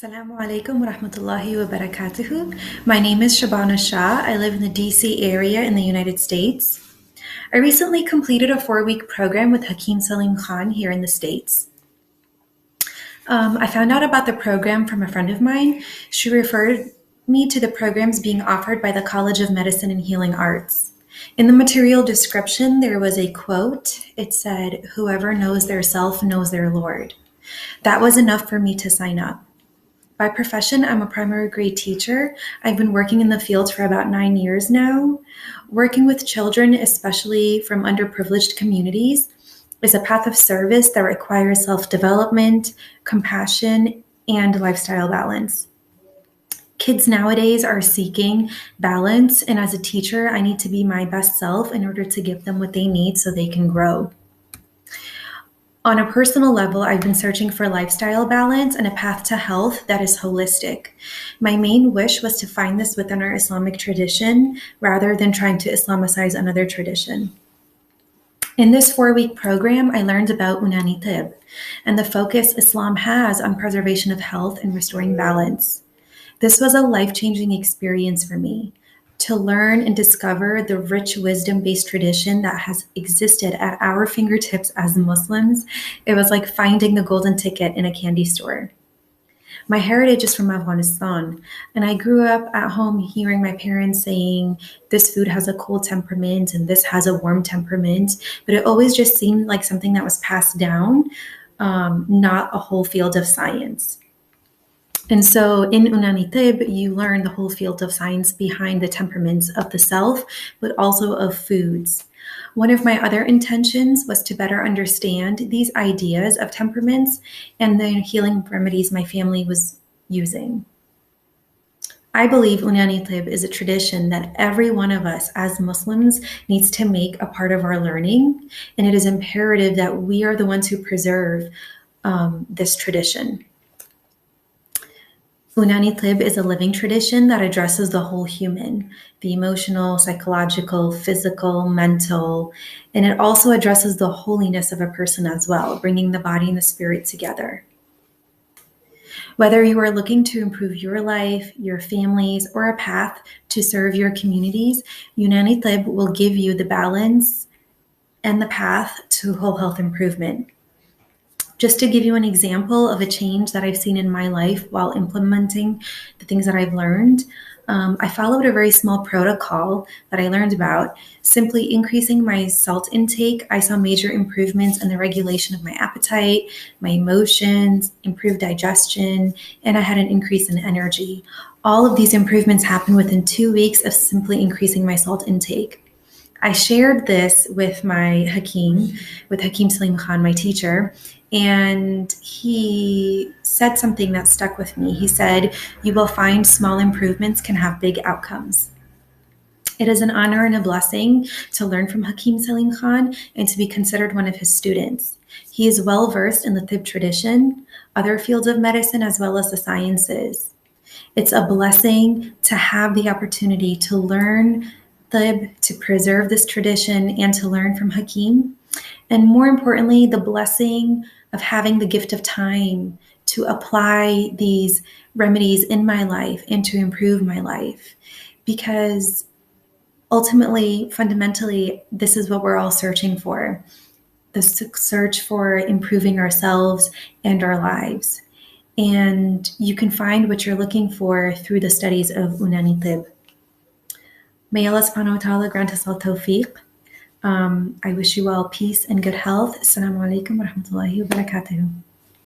Assalamu alaikum wa rahmatullahi wa barakatuhu. My name is Shabana Shah. I live in the DC area in the United States. I recently completed a 4-week program with Hakim Salim here in the States. I found out about the program from a friend of mine. She referred me to the programs being offered by the College of Medicine and Healing Arts. In the material description, there was a quote. It said, "Whoever knows their self knows their Lord." That was enough for me to sign up. By profession, I'm a primary grade teacher. I've been working in the field for about 9 years now. Working with children, especially from underprivileged communities, is a path of service that requires self-development, compassion, and lifestyle balance. Kids nowadays are seeking balance, and as a teacher, I need to be my best self in order to give them what they need so they can grow. On a personal level, I've been searching for lifestyle balance and a path to health that is holistic. My main wish was to find this within our Islamic tradition rather than trying to Islamicize another tradition. In this 4-week program, I learned about Unani Tib and the focus Islam has on preservation of health and restoring balance. This was a life-changing experience for me. To learn and discover the rich wisdom-based tradition that has existed at our fingertips as Muslims, it was like finding the golden ticket in a candy store. My heritage is from Afghanistan, and I grew up at home hearing my parents saying, this food has a cold temperament and this has a warm temperament, but it always just seemed like something that was passed down, not a whole field of science. And so in Unani Tib, you learn the whole field of science behind the temperaments of the self, but also of foods. One of my other intentions was to better understand these ideas of temperaments and the healing remedies my family was using. I believe Unani Tib is a tradition that every one of us as Muslims needs to make a part of our learning, and it is imperative that we are the ones who preserve this tradition. Unani Tib is a living tradition that addresses the whole human, the emotional, psychological, physical, mental, and it also addresses the holiness of a person as well, bringing the body and the spirit together. Whether you are looking to improve your life, your families, or a path to serve your communities, Unani Tib will give you the balance and the path to whole health improvement. Just to give you an example of a change that I've seen in my life while implementing the things that I've learned, I followed a very small protocol that I learned about. Simply increasing my salt intake, I saw major improvements in the regulation of my appetite, my emotions, improved digestion, and I had an increase in energy. All of these improvements happened within 2 weeks of simply increasing my salt intake. I shared this with Hakim Salim Khan, my teacher, and he said something that stuck with me. He said, "You will find small improvements can have big outcomes." It is an honor and a blessing to learn from Hakim Salim Khan and to be considered one of his students. He is well versed in the Tib tradition, other fields of medicine, as well as the sciences. It's a blessing to have the opportunity to learn Tib, to preserve this tradition, and to learn from Hakim. And more importantly, the blessing of having the gift of time to apply these remedies in my life and to improve my life. Because ultimately, fundamentally, this is what we're all searching for. The search for improving ourselves and our lives. And you can find what you're looking for through the studies of Unani Tib. May Allah subhanahu wa ta'ala grant us all tawfiq. I wish you all peace and good health. Assalamu alaikum wa rahmatullahi wa barakatuhu.